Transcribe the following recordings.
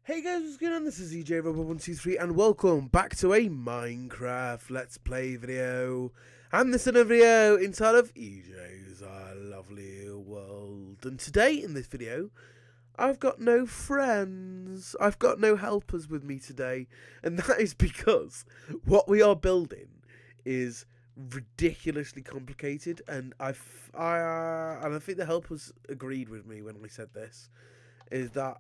Hey guys, what's going on? This is EJ123 and welcome back to a Minecraft Let's Play video. And this is another video inside of EJ's lovely world. And today in this video, I've got no friends. I've got no helpers with me today. And that is because what we are building is ridiculously complicated. And I think the helpers agreed with me when I said this. Is that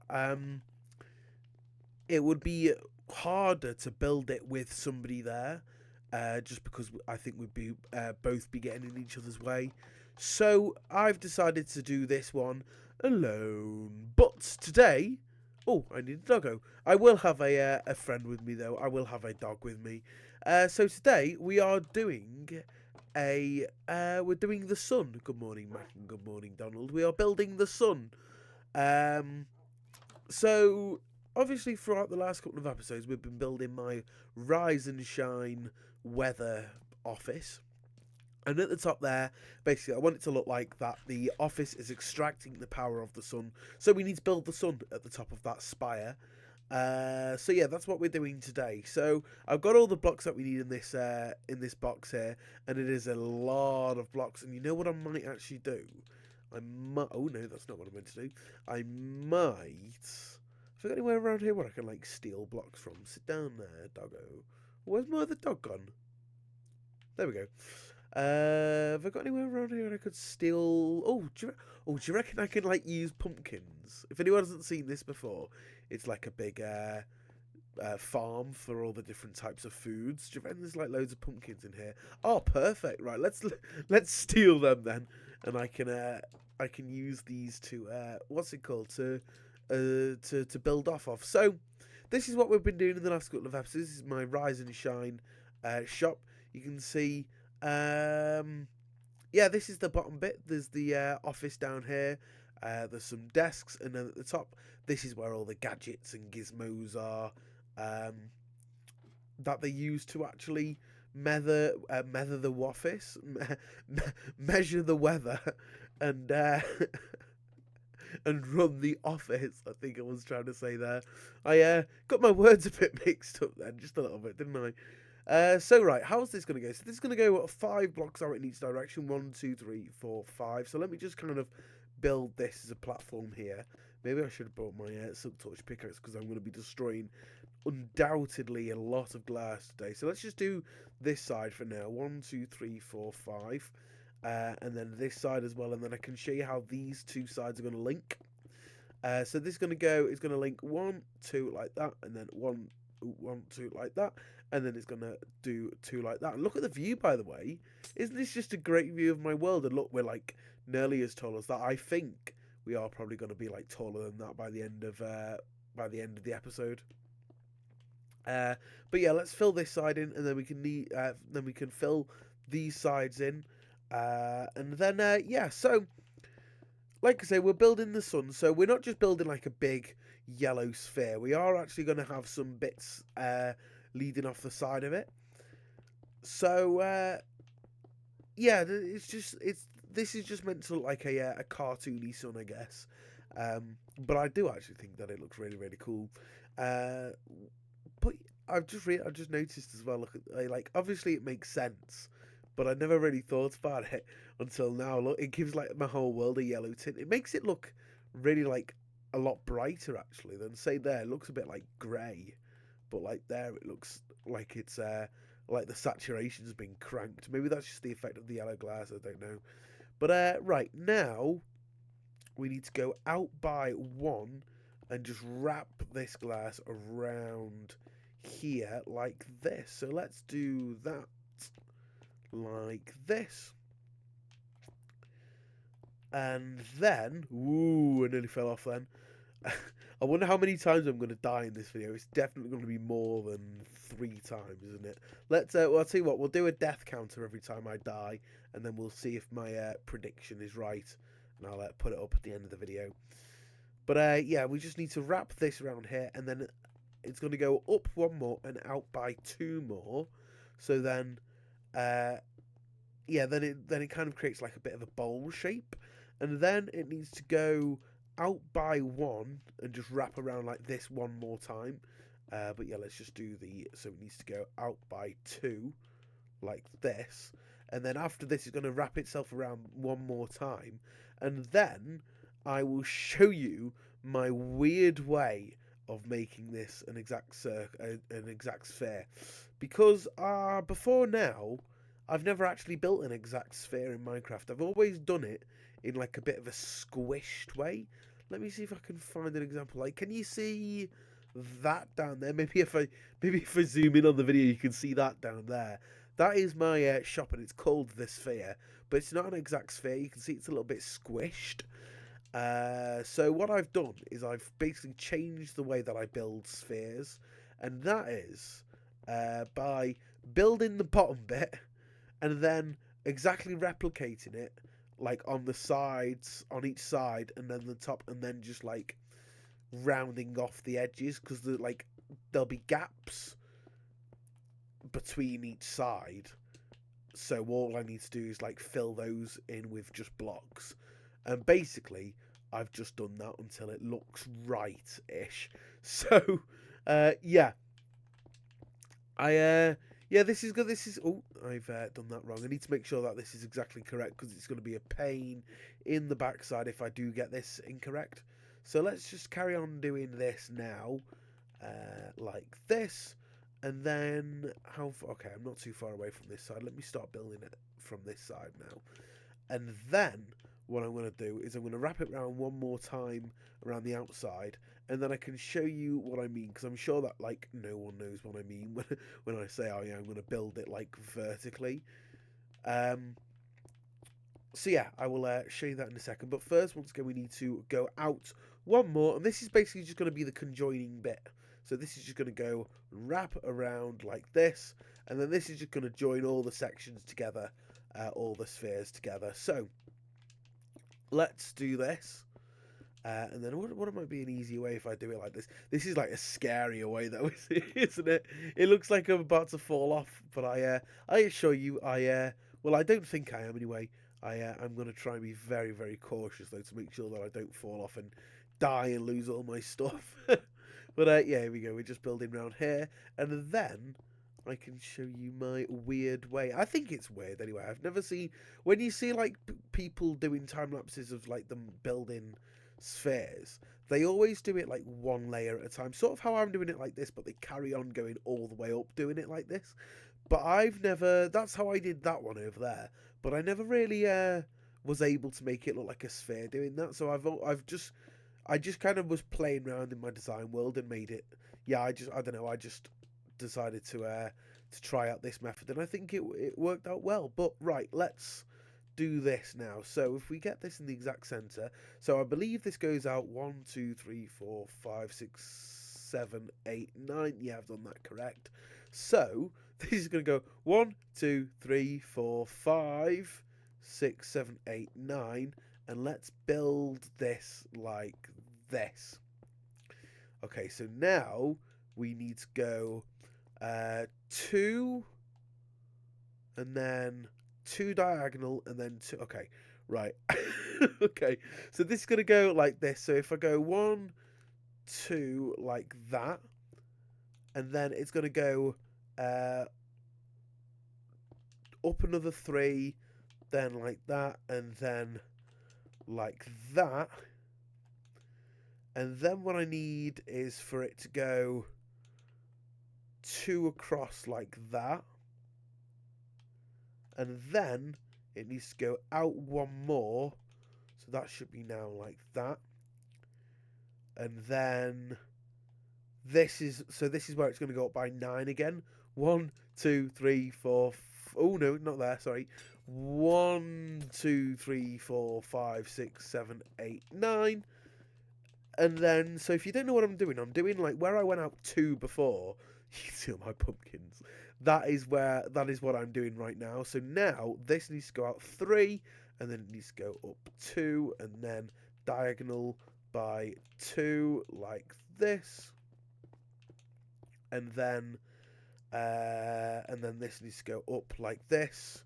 it would be harder to build it with somebody there, just because I think we'd be both be getting in each other's way. So I've decided to do this one alone. But today, oh, I need a doggo. I will have a friend with me though. I will have a dog with me. So today we are doing we're doing the sun. Good morning, Mac, and good morning, Donald. We are building the sun. So obviously throughout the last couple of episodes we've been building my rise and shine weather office, and at the top there basically I want it to look like that the office is extracting the power of the sun, so we need to build the sun at the top of that spire. So yeah, that's what we're doing today. So I've got all the blocks that we need in this box here, and it is a lot of blocks. And you know what I might actually do? I might. Oh no, that's not what I meant to do. I might. Have I got anywhere around here where I can like steal blocks from? Sit down there, doggo. Where's my other dog gone? There we go. Have I got anywhere around here where I could steal? Oh, do you reckon I can like use pumpkins? If anyone hasn't seen this before, it's like a big farm for all the different types of foods. Do you reckon there's like loads of pumpkins in here? Oh, perfect. Right, let's steal them then, and I can use these to what's it called, to build off of. So this is what we've been doing in the last couple of episodes. This is my rise and shine shop. You can see yeah, this is the bottom bit. There's the office down here. There's some desks, and then at the top, this is where all the gadgets and gizmos are that they use to actually measure the office, measure the weather, and and run the office. I think I was trying to say there. I got my words a bit mixed up then, just a little bit, didn't I? So right, how's this going to go? So this is going to go 5 blocks out in each direction. 1, 2, 3, 4, 5. So let me just kind of build this as a platform here. Maybe I should have brought my silk torch pickaxe, because I'm going to be destroying undoubtedly a lot of glass today. So let's just do this side for now. 1, 2, 3, 4, 5. And then this side as well, and then I can show you how these two sides are going to link. So this is going to go, it's going to link 1, 2 like that, and then 1, 2 like that, and then it's going to do 2 like that. And look at the view, by the way. Isn't this just a great view of my world? And look, we're like nearly as tall as that. I think we are probably going to be like taller than that by the end of the episode. But yeah, let's fill this side in, and then we can fill these sides in. And then yeah, so like I say, we're building the sun, so we're not just building like a big yellow sphere. We are actually going to have some bits leading off the side of it. So yeah, this is just meant to look like a cartoony sun, I guess. But I do actually think that it looks really, really cool. But I've just noticed as well. Look at, like, obviously it makes sense, but I never really thought about it until now. Look, it gives like my whole world a yellow tint. It makes it look really like a lot brighter actually than say there. It looks a bit like grey, but like there it looks like it's like the saturation's been cranked. Maybe that's just the effect of the yellow glass. I don't know. But right now we need to go out by 1 and just wrap this glass around here like this. So let's do that like this. And then, ooh, I nearly fell off then. I wonder how many times I'm going to die in this video. It's definitely going to be more than 3 times, isn't it? Well, I'll tell you what, we'll do a death counter every time I die, and then we'll see if my prediction is right, and I'll put it up at the end of the video. But yeah, we just need to wrap this around here, and then it's going to go up 1 more and out by 2 more. So then, yeah, then it kind of creates like a bit of a bowl shape, and then it needs to go out by 1 and just wrap around like this one more time. But yeah, let's just do so it needs to go out by 2 like this. And then after this, it's going to wrap itself around one more time. And then I will show you my weird way of making this an exact sphere. Because before now, I've never actually built an exact sphere in Minecraft. I've always done it in like a bit of a squished way. Let me see if I can find an example. Like, can you see that down there? Maybe if I zoom in on the video, you can see that down there. That is my shop, and it's called the Sphere, but it's not an exact sphere. You can see it's a little bit squished. So what I've done is I've basically changed the way that I build spheres, and that is by building the bottom bit and then exactly replicating it, like on the sides, on each side, and then the top, and then just like rounding off the edges, because there'll be gaps between each side, so all I need to do is like fill those in with just blocks, and basically I've just done that until it looks right-ish. So yeah, this is good. I've done that wrong. I need to make sure that this is exactly correct, because it's going to be a pain in the backside if I do get this incorrect. So let's just carry on doing this now, like this. And then, okay, I'm not too far away from this side. Let me start building it from this side now. And then, what I'm going to do is I'm going to wrap it around one more time around the outside. And then I can show you what I mean, because I'm sure that, like, no one knows what I mean when I say, oh, yeah, I'm going to build it, like, vertically. So, yeah, I will show you that in a second. But first, once again, we need to go out one more. And this is basically just going to be the conjoining bit. So this is just going to go wrap around like this, and then this is just going to join all the sections together, all the spheres together. So let's do this. And then what might be an easier way if I do it like this? This is like a scarier way though, isn't it? It looks like I'm about to fall off, but I assure you, well, I don't think I am anyway. I'm going to try and be very, very cautious though, to make sure that I don't fall off and die and lose all my stuff. But yeah, here we go. We're just building around here, and then I can show you my weird way. I think it's weird anyway. I've never seen, when you see like people doing time lapses of like them building spheres, they always do it like one layer at a time. Sort of how I'm doing it like this, but they carry on going all the way up doing it like this. But I've never. That's how I did that one over there. But I never really was able to make it look like a sphere doing that. So I just kind of was playing around in my design world and made it. Yeah, I don't know. I just decided to try out this method, and I think it worked out well. But right, let's do this now. So if we get this in the exact center, so I believe this goes out 1, 2, 3, 4, 5, 6, 7, 8, 9. Yeah, I've done that correct. So this is going to go 1, 2, 3, 4, 5, 6, 7, 8, 9. And let's build this like this. Okay, so now we need to go 2, and then 2 diagonal, and then 2. Okay, right. Okay, so this is going to go like this. So if I go 1, 2, like that, and then it's going to go up another 3, then like that, and then like that. And then what I need is for it to go 2 across like that. And then it needs to go out 1 more. So that should be now like that. And then this is where it's going to go up by 9 again. 1, 2, 3, 4. Oh no, not there. Sorry. 1, 2, 3, 4, 5, 6, 7, 8, 9. And then, so if you don't know what I'm doing like where I went out 2 before. You can see all my pumpkins. That is what I'm doing right now. So now this needs to go out 3, and then it needs to go up 2, and then diagonal by 2 like this. And then this needs to go up like this,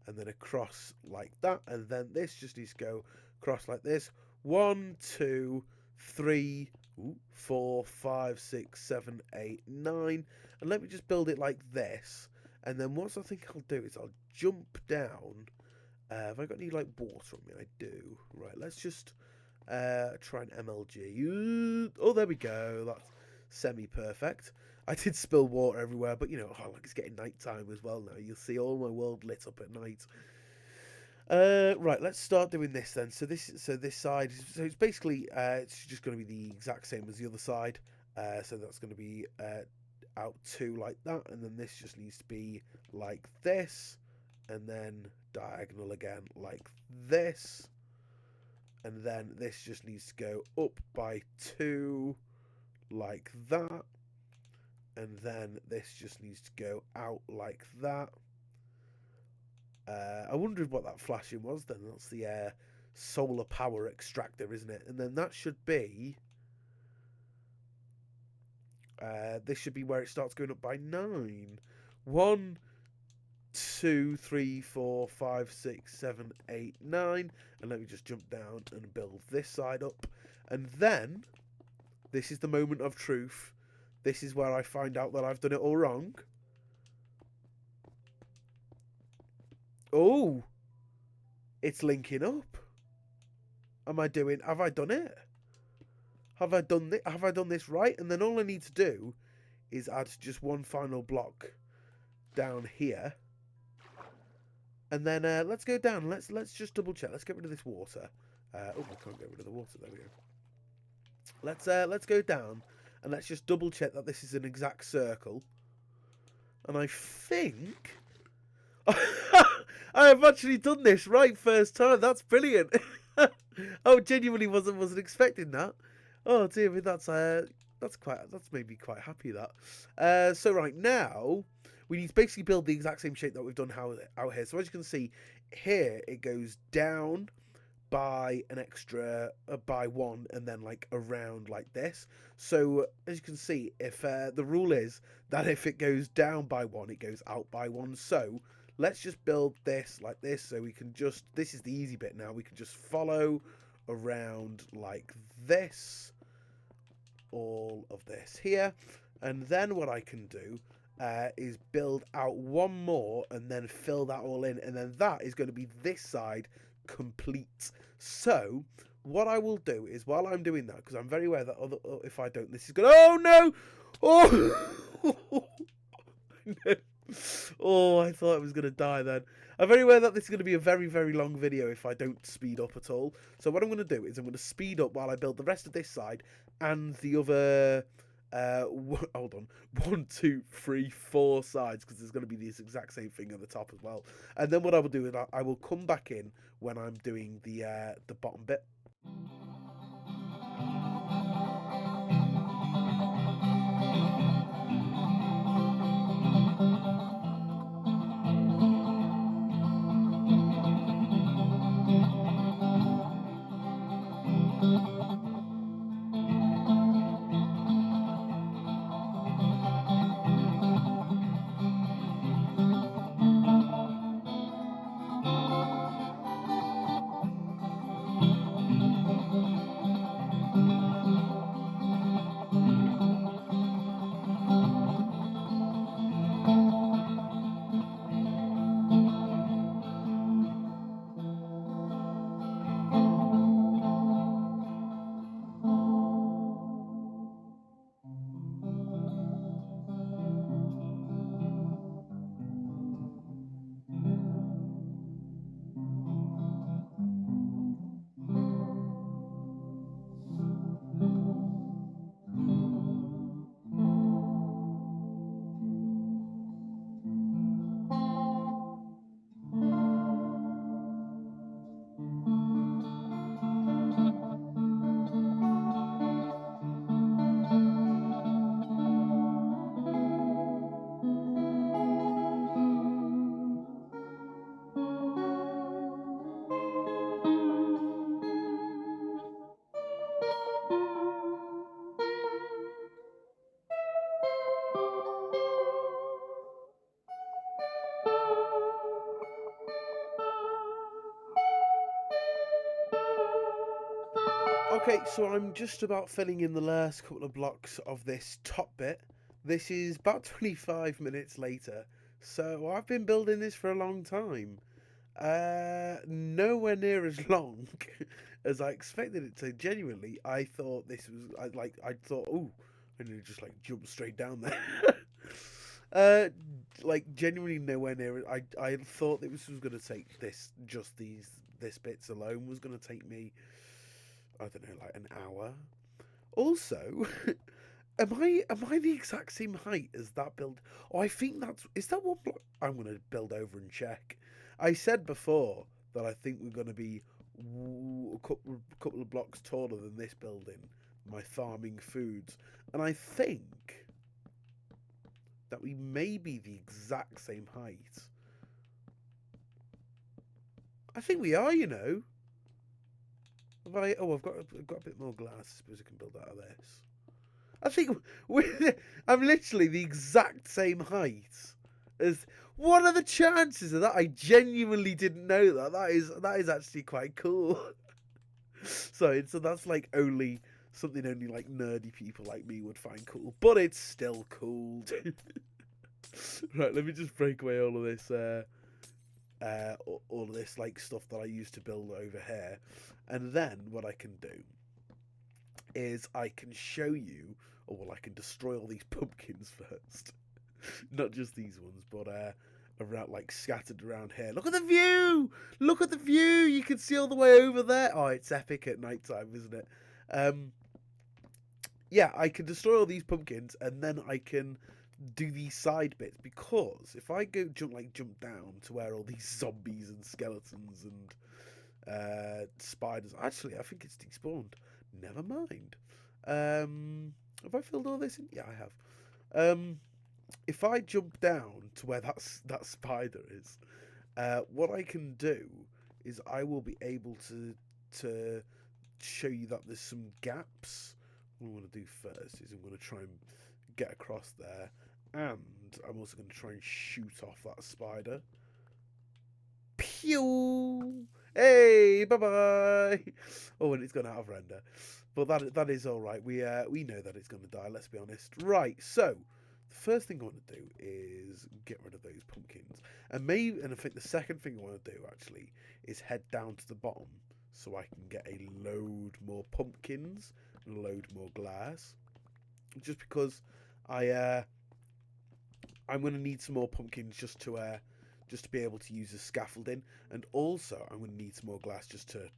and then across like that, and then this just needs to go across like this. 1, 2, 3, 4, 5, 6, 7, 8, 9. And let me just build it like this. And then what I think I'll do is I'll jump down. Have I got any like water on me? I do. Right, let's just try an MLG. Oh, there we go. That's semi-perfect. I did spill water everywhere, but you know, like it's getting night time as well now. You'll see all my world lit up at night. Right, let's start doing this then. So this side, so it's basically it's just going to be the exact same as the other side. So that's going to be out 2 like that, and then this just needs to be like this, and then diagonal again like this, and then this just needs to go up by 2 like that, and then this just needs to go out like that. I wondered what that flashing was then. That's the solar power extractor, isn't it? And then that should be... this should be where it starts going up by 9. 1, 2, 3, 4, 5, 6, 7, 8, 9. And let me just jump down and build this side up. And then, this is the moment of truth. This is where I find out that I've done it all wrong. Oh, it's linking up. Have I done it? Have I done this right? And then all I need to do is add just one final block down here. And then let's go down. Let's just double check. Let's get rid of this water. Oh, I can't get rid of the water. There we go. Let's go down and let's just double check that this is an exact circle. And I think I have actually done this right first time. That's brilliant. I genuinely wasn't expecting that. Oh dear me, that's made me quite happy that. So right now we need to basically build the exact same shape that we've done out here. So as you can see here, it goes down by an extra by 1 and then like around like this. So as you can see, if the rule is that if it goes down by 1, it goes out by 1. So let's just build this like this, so we can just, this is the easy bit now, we can just follow around like this, all of this here, and then what I can do is build out one more and then fill that all in, and then that is going to be this side complete. So what I will do is, while I'm doing that, because I'm very aware that if I don't, this is going to, oh no, oh no. Oh, I thought I was going to die then. I'm very aware that this is going to be a very, very long video if I don't speed up at all. So what I'm going to do is I'm going to speed up while I build the rest of this side and the other, hold on, 1, 2, 3, 4 sides, because there's going to be this exact same thing at the top as well. And then what I will do is I will come back in when I'm doing the bottom bit. Okay, so I'm just about filling in the last couple of blocks of this top bit. This is about 25 minutes later, so I've been building this for a long time. Nowhere near as long as I expected it to. Genuinely, I thought this was I thought, oh, and it just like jumped straight down there. Like genuinely nowhere near it. I thought that this was gonna take this bits alone was gonna take me, I don't know, like an hour. Also, am I the exact same height as that build? Oh, I think is that one block? I'm gonna build over and check. I said before that I think we're gonna be a couple of blocks taller than this building, my farming foods, and I think that we may be the exact same height. I think we are, you know. I've got a bit more glass. I suppose I can build out of this. I think I'm literally the exact same height as. What are the chances of that? I genuinely didn't know that. That is actually quite cool. So that's like something only like nerdy people like me would find cool, but it's still cool. Right, let me just break away all of this. All of this like stuff that I used to build over here, and then what I can do is I can show you, or well, I can destroy all these pumpkins first. Not just these ones, but around like scattered around here. Look at the view! Look at the view! You can see all the way over there. Oh, it's epic at night time, isn't it? Yeah, I can destroy all these pumpkins, and then I can do these side bits, because if I go jump down to where all these zombies and skeletons and spiders, actually I think it's despawned. Never mind. Have I filled all this in? Yeah, I have. If I jump down to where that spider is, what I can do is I will be able to show you that there's some gaps. What I'm going to do first is I'm going to try and get across there, and I'm also going to try and shoot off that spider. Pew! Hey, bye bye. Oh, and it's gone out of render, but that is all right. We know that it's going to die. Let's be honest. Right. So the first thing I want to do is get rid of those pumpkins, and I think the second thing I want to do actually is head down to the bottom so I can get a load more pumpkins and a load more glass. Just because I'm going to need some more pumpkins just to be able to use as scaffolding, and also I'm going to need some more glass just to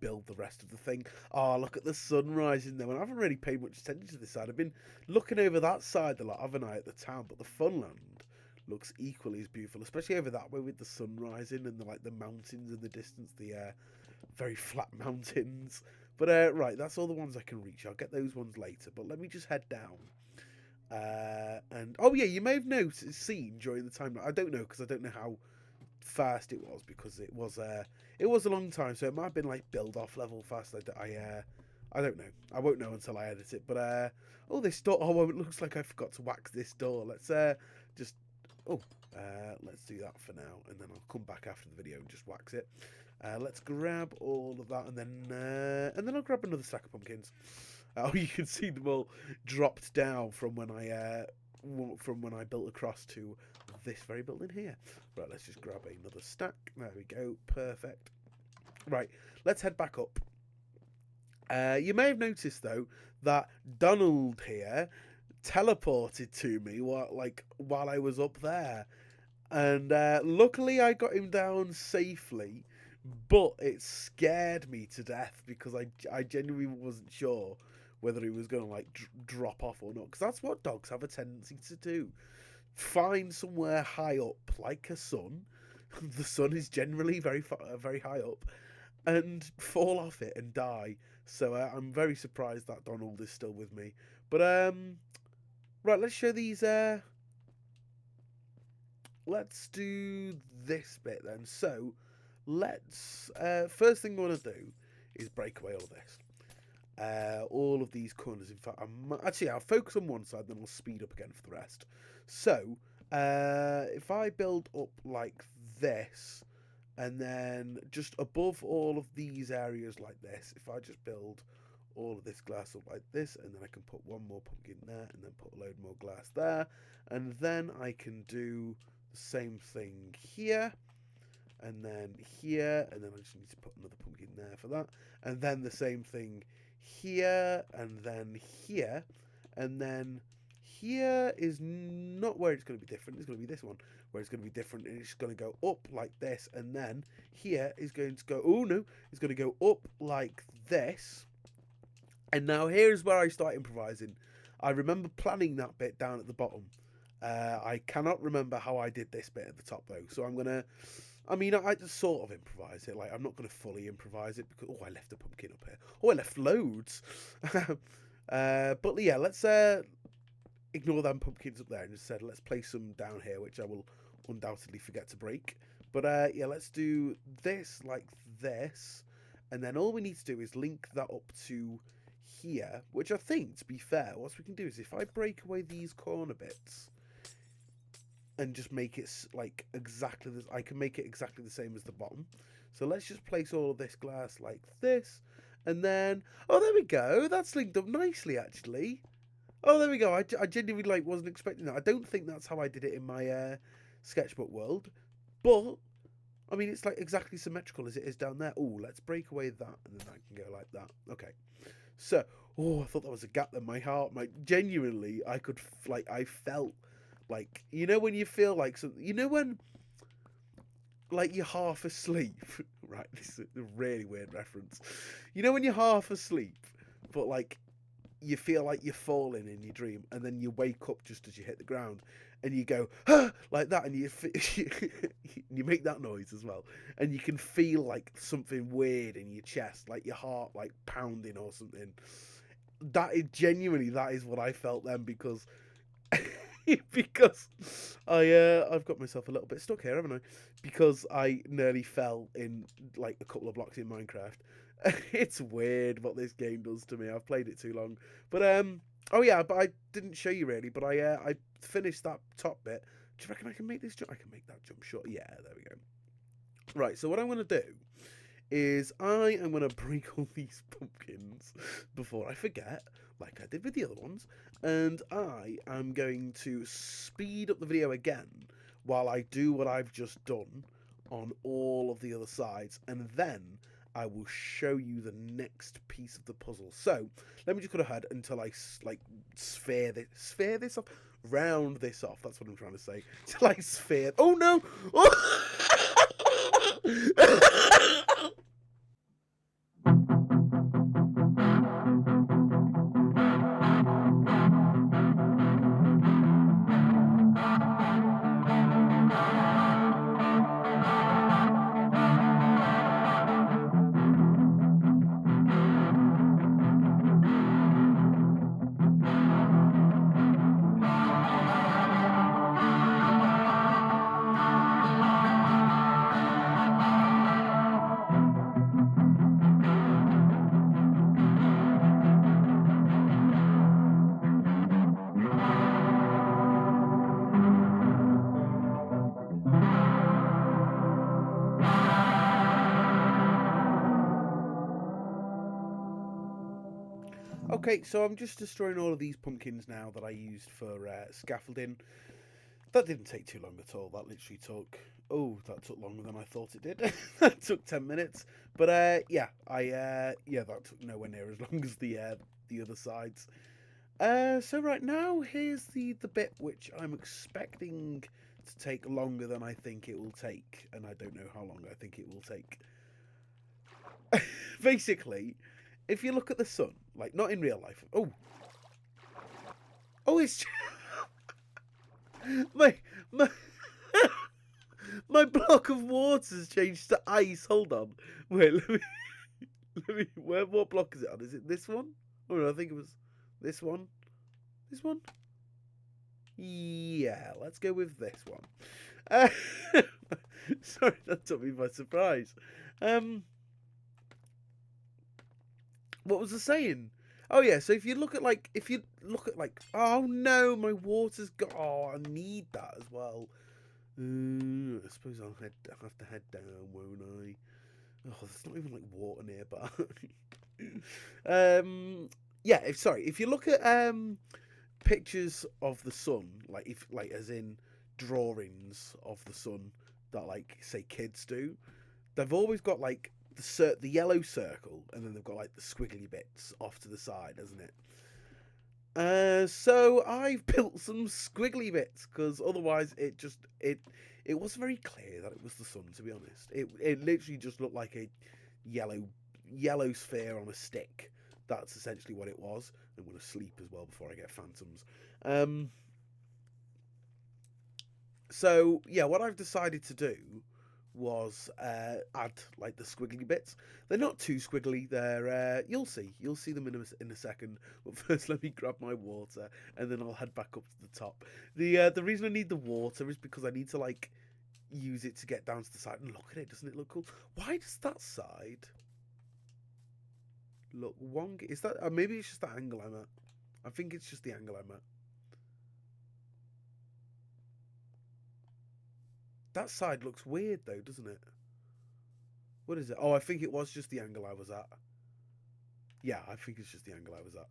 build the rest of the thing. Oh, look at the sun rising there. And I haven't really paid much attention to this side. I've been looking over that side a lot, haven't I, at the town? But the Funland looks equally as beautiful, especially over that way with the sun rising and the mountains in the distance, the very flat mountains. But right, that's all the ones I can reach. I'll get those ones later. But let me just head down. And oh yeah, you may have seen during the time. I don't know, because I don't know how fast it was, because it was a long time, so it might have been like build off level fast. I don't know. I won't know until I edit it. But oh, this door. Oh, it looks like I forgot to wax this door. Let's just let's do that for now, and then I'll come back after the video and just wax it. Let's grab all of that, and then I'll grab another stack of pumpkins. Oh, you can see them all dropped down from when I built across to this very building here. Right, let's just grab another stack. There we go. Perfect. Right, let's head back up. You may have noticed though that Donald here teleported to me while I was up there, and luckily I got him down safely. But it scared me to death, because I genuinely wasn't sure whether he was going to drop off or not, because that's what dogs have a tendency to do. Find somewhere high up, like a sun. The sun is generally very high up, and fall off it and die. So I'm very surprised that Donald is still with me. But right, let's show these. Let's do this bit then. So let's first thing I want to do is break away all this. All of these corners. In fact, I'll focus on one side, then I'll speed up again for the rest. So if I build up like this, and then just above all of these areas like this, if I just build all of this glass up like this, and then I can put one more pumpkin there, and then put a load more glass there, and then I can do the same thing here, and then here, and then I just need to put another pumpkin there for that, and then the same thing here, and then here, and then here is not where it's going to be different. It's going to be this one where it's going to be different, and it's going to go up like this, and then here is going to go, oh no, it's going to go up like this. And now here's where I start improvising. I remember planning that bit down at the bottom. I cannot remember how I did this bit at the top though, so I'm going to, I just sort of improvise it. Like, I'm not going to fully improvise it because, oh, I left a pumpkin up here. Oh, I left loads. But yeah, let's ignore them pumpkins up there and just said, let's place some down here, which I will undoubtedly forget to break. But yeah, let's do this like this. And then all we need to do is link that up to here, which I think, to be fair, what we can do is if I break away these corner bits and just make it like exactly this, I can make it exactly the same as the bottom. So let's just place all of this glass like this, and then, oh, there we go. That's linked up nicely, actually. Oh, there we go. I genuinely like wasn't expecting that. I don't think that's how I did it in my sketchbook world, but I mean, it's like exactly symmetrical as it is down there. Oh, let's break away that, and then I can go like that. Okay. So, oh, I thought that was a gap in my heart. Genuinely, I could, like, I felt like, you know, when you feel like something, you know, when, like, you're half asleep, right? This is a really weird reference. You know, when you're half asleep, but, like, you feel like you're falling in your dream, and then you wake up just as you hit the ground, and you go, ah! Like that, and you make that noise as well, and you can feel like something weird in your chest, like your heart like pounding or something. That is genuinely, that is what I felt then, because because I've got myself a little bit stuck here, haven't I? Because I nearly fell in like a couple of blocks in Minecraft. It's weird what this game does to me. I've played it too long. But oh yeah, but I didn't show you really, but I finished that top bit. Do you reckon I can make this jump? I can make that jump short. Yeah, there we go. Right, so what I'm going to do is I am going to break all these pumpkins before I forget, like I did with the other ones, and I am going to speed up the video again while I do what I've just done on all of the other sides, and then I will show you the next piece of the puzzle. So let me just go ahead until I like sphere this off, round this off. That's what I'm trying to say. Till I sphere. Oh no! Okay, so I'm just destroying all of these pumpkins now that I used for scaffolding. That didn't take too long at all. That literally took... Oh, that took longer than I thought it did. That took 10 minutes. But yeah, yeah, that took nowhere near as long as the other sides. So right now, here's the bit which I'm expecting to take longer than I think it will take. And I don't know how long I think it will take. Basically, if you look at the sun, like not in real life. Oh, it's my my block of water's changed to ice. Hold on, wait. Let me. What block is it on? Is it this one? Oh no, I think it was this one. This one. Yeah, let's go with this one. Sorry, that took me by surprise. What was I saying? Oh yeah, so if you look at like, oh no, my water's got. Oh, I need that as well. I suppose I'll have to head down, won't I? Oh, there's not even like water nearby. Yeah, if you look at pictures of the sun, like as in drawings of the sun that like say kids do, they've always got like the yellow circle, and then they've got like the squiggly bits off to the side, isn't it? So I've built some squiggly bits because otherwise it was very clear that it was the sun. To be honest, it literally just looked like a yellow yellow sphere on a stick. That's essentially what it was. I'm going to sleep as well before I get phantoms. Um, so yeah, what I've decided to do was add like the squiggly bits. They're not too squiggly. They're you'll see them in a second. But first, let me grab my water, and then I'll head back up to the top. The reason I need the water is because I need to like use it to get down to the side. And look at it, doesn't it look cool? Why does that side look wonky? Is that maybe it's just the angle I'm at? I think it's just the angle I'm at. That side looks weird though, doesn't it? What is it? Oh, I think it was just the angle I was at. Yeah, I think it's just the angle I was at.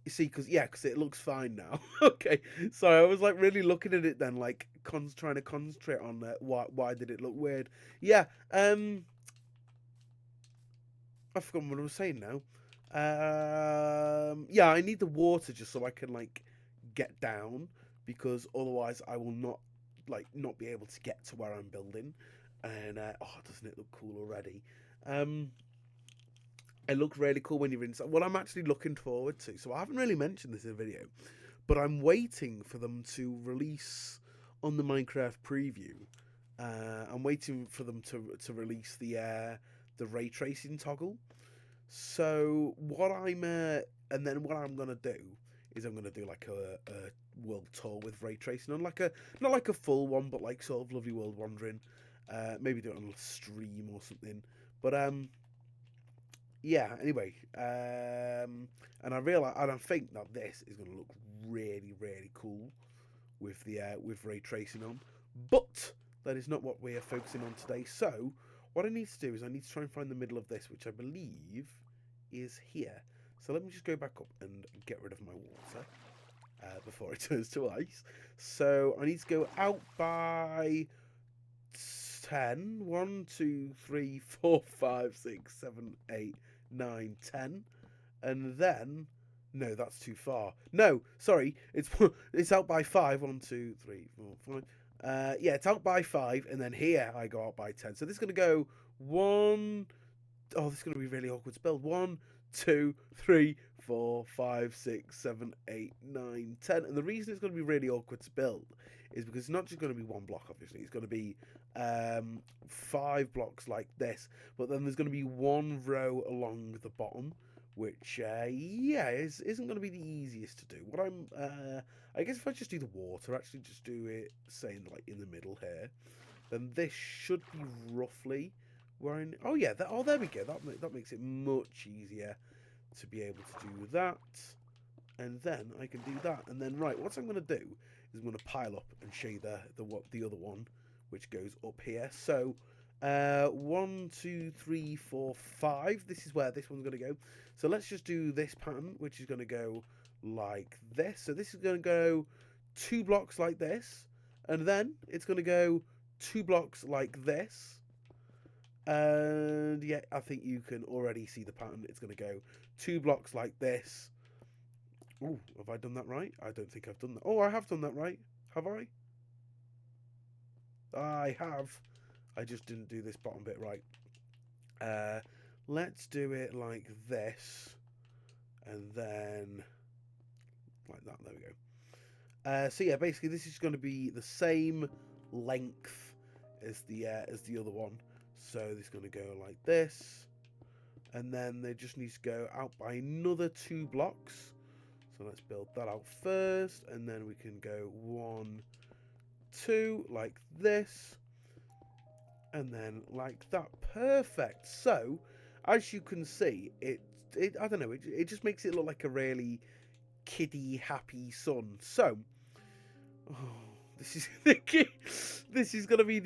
You see, because it looks fine now. Okay, so I was like really looking at it then, like trying to concentrate on why did it look weird? Yeah, I forgot what I was saying now. Yeah, I need the water just so I can like get down because otherwise I will not be able to get to where I'm building. And oh, doesn't it look cool already? Um, it looked really cool when you're inside. What I'm actually looking forward to. So I haven't really mentioned this in the video, but I'm waiting for them to release on the Minecraft preview. I'm waiting for them to release the ray tracing toggle. So and then what I'm gonna do is I'm gonna do like a world tour with ray tracing on like a not like a full one, but like sort of lovely world wandering. Maybe do it on a stream or something. But yeah. Anyway, and I think that this is gonna look really really cool with ray tracing on. But that is not what we are focusing on today. So what I need to do is I need to try and find the middle of this, which I believe is here. So let me just go back up and get rid of my water before it turns to ice. So I need to go out by 10. 1, 2, 3, 4, 5, 6, 7, 8, 9, 10. And then no, that's too far. No, sorry, it's out by 5. 1, 2, 3, 4, 5. Yeah, it's out by 5, and then here I go out by 10. So this is gonna go 1. Oh, this is gonna be really awkward to build. 1, 2, 3, 4, 5, 6, 7, 8, 9, 10. And the reason it's gonna be really awkward to build is because it's not just gonna be one block. Obviously, it's gonna be 5 blocks like this, but then there's gonna be one row along the bottom which yeah isn't going to be the easiest to do. I guess if I just do the water, actually just do it saying like in the middle here, then this should be roughly where oh yeah, oh there we go. That makes it much easier to be able to do that, and then I can do that, and then right, what I'm going to do is I'm going to pile up and show you the other one, which goes up here. So 1, 2, 3, 4, 5. This is where this one's going to go. So let's just do this pattern, which is going to go like this. So this is going to go 2 blocks like this, and then it's going to go 2 blocks like this. And yeah, I think you can already see the pattern. It's going to go 2 blocks like this. Oh, have I done that right? I don't think I've done that. Oh, I have done that right. Have I? I have. I just didn't do this bottom bit right. Let's do it like this, and then like that. There we go. So yeah, basically this is going to be the same length as the other one. So this is going to go like this, and then they just need to go out by another 2 blocks. So let's build that out first, and then we can go 1, 2 like this, and then like that. Perfect. So as you can see, it I don't know, it just makes it look like a really kiddie happy sun. So oh, this is this is gonna be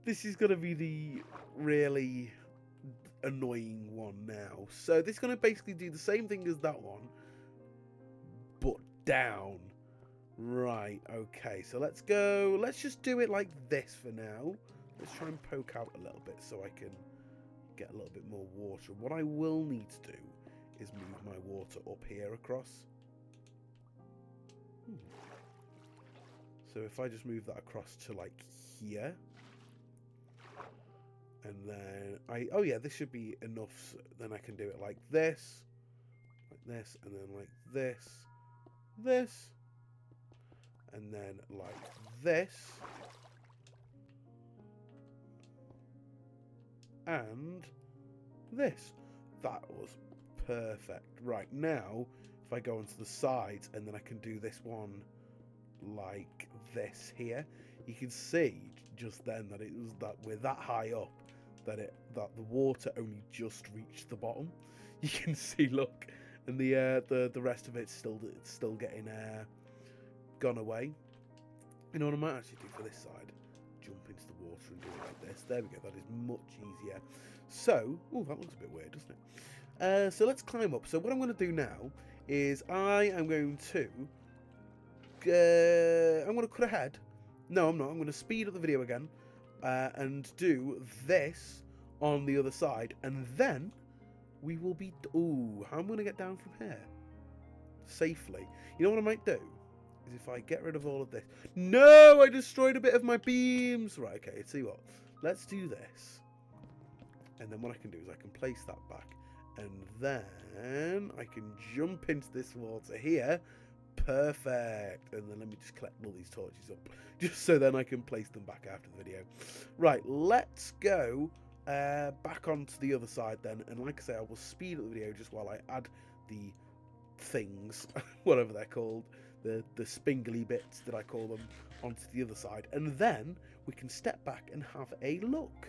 This is going to be the really annoying one now. So this is going to basically do the same thing as that one, but down. Right, okay, so let's go. Let's just do it like this for now. Let's try and poke out a little bit so I can get a little bit more water. What I will need to do is move my water up here across. So if I just move that across to like here, and then oh yeah, this should be enough. So then I can do it like this, and then like this, and then like this, and this. That was perfect. Right, now if I go onto the sides, and then I can do this one like this here, you can see just then that it was that we're that high up that the water only just reached the bottom. You can see, look, and the rest of it's still getting gone away. You know what I might actually do for this side? Jump into the water and do it like this. There we go. That is much easier. So, oh, that looks a bit weird, doesn't it? So let's climb up. So what I'm going to do now is I am going to cut ahead. No, I'm not. I'm going to speed up the video again and do this on the other side, and then we will be. Ooh, how am I going to get down from here safely? You know what I might do is if I get rid of all of this. No, I destroyed a bit of my beams. Right. Okay. See what? Let's do this, and then what I can do is I can place that back, and then I can jump into this water here. Perfect. And then let me just collect all these torches up, just so then I can place them back after the video. Right, let's go back onto the other side then. And like I say, I will speed up the video just while I add the things, whatever they're called, the spingly bits that I call them, onto the other side. And then we can step back and have a look.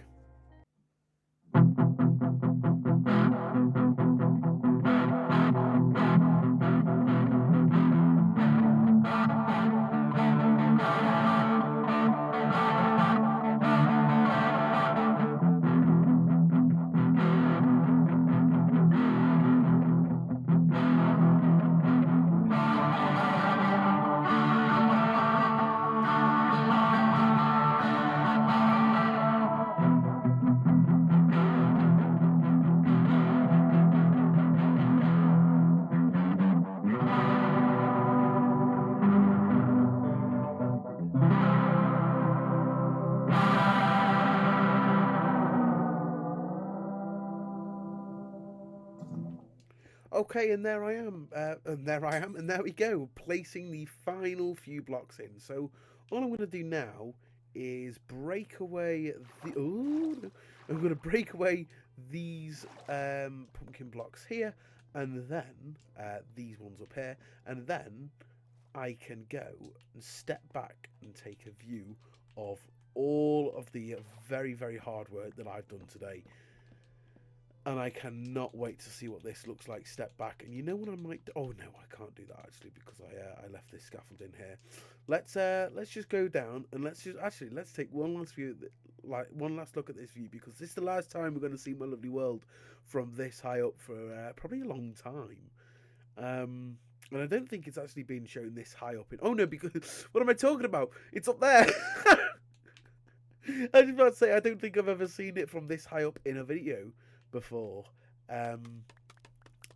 Okay, and there I am, and there we go, placing the final few blocks in. So all I'm going to do now is break away the. Ooh, I'm going to break away these pumpkin blocks here, and then these ones up here, and then I can go and step back and take a view of all of the very, very hard work that I've done today. And I cannot wait to see what this looks like. Step back, and you know what I might do? Oh no, I can't do that actually because I left this scaffold in here. Let's just go down and let's take one last view, one last look at this view, because this is the last time we're going to see my lovely world from this high up for probably a long time. And I don't think it's actually been shown this high up in. Oh no, because what am I talking about? It's up there. I was about to say I don't think I've ever seen it from this high up in a video before, and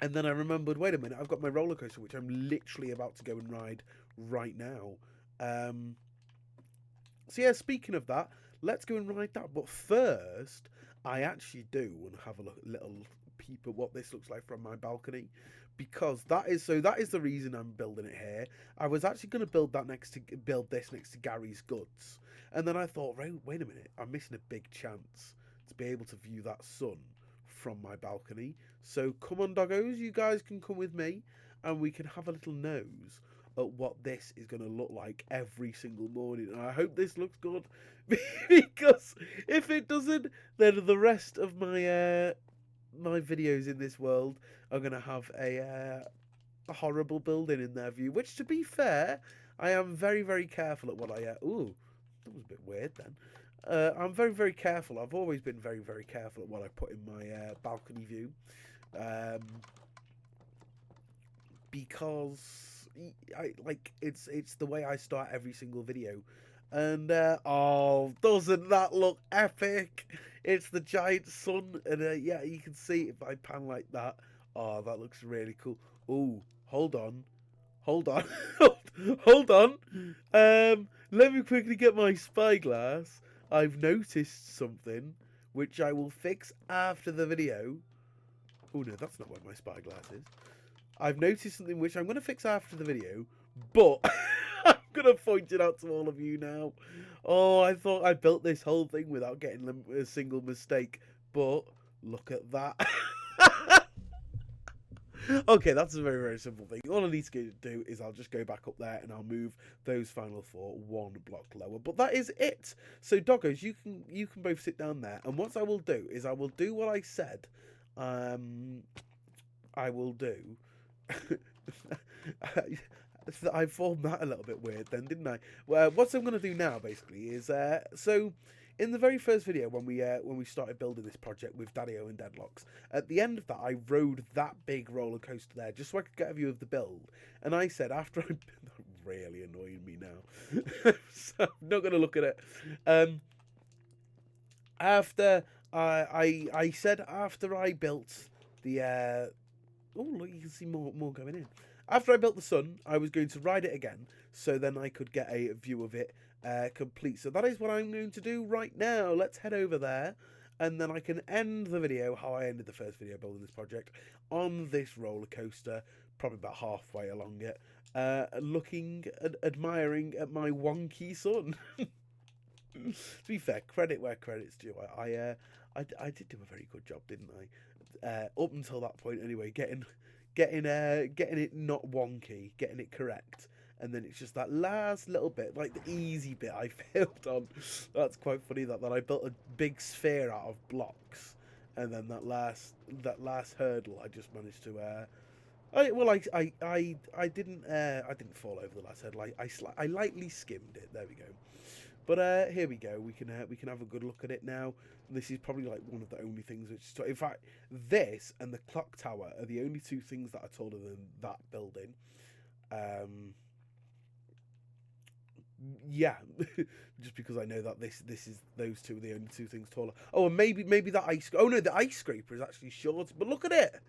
then I remembered, wait a minute, I've got my roller coaster which I'm literally about to go and ride right now. So yeah, speaking of that, let's go and ride that. But first, I actually do want to have a little peep at what this looks like from my balcony, because that is the reason I'm building it here. I was actually going to build this next to Gary's Goods, and then I thought, wait a minute, I'm missing a big chance to be able to view that sun from my balcony. So come on, doggos, you guys can come with me and we can have a little nose at what this is going to look like every single morning. And I hope this looks good, because if it doesn't, then the rest of my my videos in this world are going to have a horrible building in their view, which, to be fair, I am very, very careful at what I ooh, that was a bit weird then. I'm very, very careful. I've always been very, very careful at what I put in my balcony view. Because it's the way I start every single video. And oh, doesn't that look epic? It's the giant sun, and yeah, you can see if I pan like that. Oh, that looks really cool. Oh, hold on, hold on, hold on. Let me quickly get my spyglass. I've noticed something, which I will fix after the video. Oh no, that's not where my spyglass is. I've noticed something which I'm going to fix after the video, but I'm going to point it out to all of you now. Oh, I thought I built this whole thing without getting a single mistake, but look at that. Okay, that's a very, very simple thing. All I need to do is I'll just go back up there and I'll move those final four one block lower. But that is it. So, doggos, you can both sit down there. And what I will do is I will do what I said I will do. I formed that a little bit weird then, didn't I? Well, what I'm going to do now, basically, is so in the very first video when we started building this project with Daddy-O and Deadlocks, at the end of that, I rode that big roller coaster there just so I could get a view of the build. And I said after I really annoying me now, so I'm not going to look at it. After I said after I built the oh, look, you can see more going in. After I built the sun, I was going to ride it again, so then I could get a view of it complete. So that is what I'm going to do right now. Let's head over there, and then I can end the video, how I ended the first video building this project, on this roller coaster, probably about halfway along it, looking and admiring at my wonky sun. To be fair, credit where credit's due. I did do a very good job, didn't I? Up until that point, anyway, getting it not wonky, getting it correct, and then it's just that last little bit, like the easy bit, I failed on. That's quite funny. That I built a big sphere out of blocks, and then that last hurdle, I just managed to. I didn't fall over the last hurdle. I lightly skimmed it. There we go. But here we go. We can have a good look at it now. This is probably like one of the only things which. In fact, this and the clock tower are the only two things that are taller than that building. Yeah, just because I know that this is those two are the only two things taller. Oh, and maybe that ice. Oh no, the ice scraper is actually short. But look at it.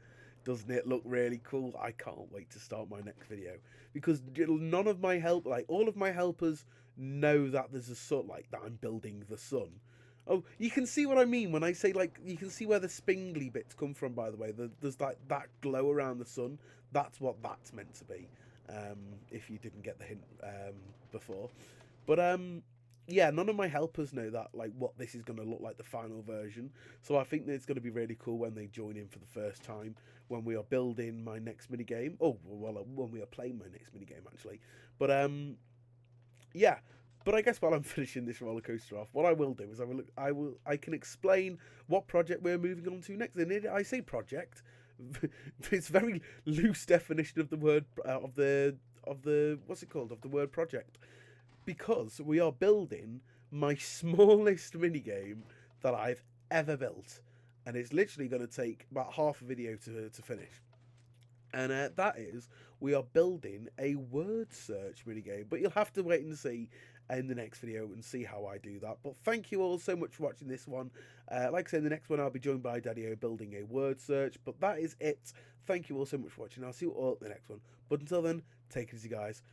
Doesn't it look really cool? I can't wait to start my next video because none of my all of my helpers know that there's a sun, like that I'm building the sun. Oh, you can see what I mean when I say, like, you can see where the spingly bits come from, by the way. There's like that glow around the sun. That's what that's meant to be, if you didn't get the hint before. But yeah, none of my helpers know that, like, what this is going to look like, the final version. So I think that it's going to be really cool when they join in for the first time, when we are building my next minigame. Oh, well, when we are playing my next minigame, actually. But yeah. But I guess while I'm finishing this roller coaster off, what I will do is I can explain what project we're moving on to next. And I say project, it's very loose definition of the word of the what's it called, of the word project, because we are building my smallest minigame that I've ever built, and it's literally going to take about half a video to finish. And that is, we are building a word search minigame, but you'll have to wait and see in the next video and see how I do that. But thank you all so much for watching this one. Like I said, in the next one I'll be joined by Daddy-O building a word search, but that is it. Thank you all so much for watching. I'll see you all at the next one. But until then, take it easy, guys.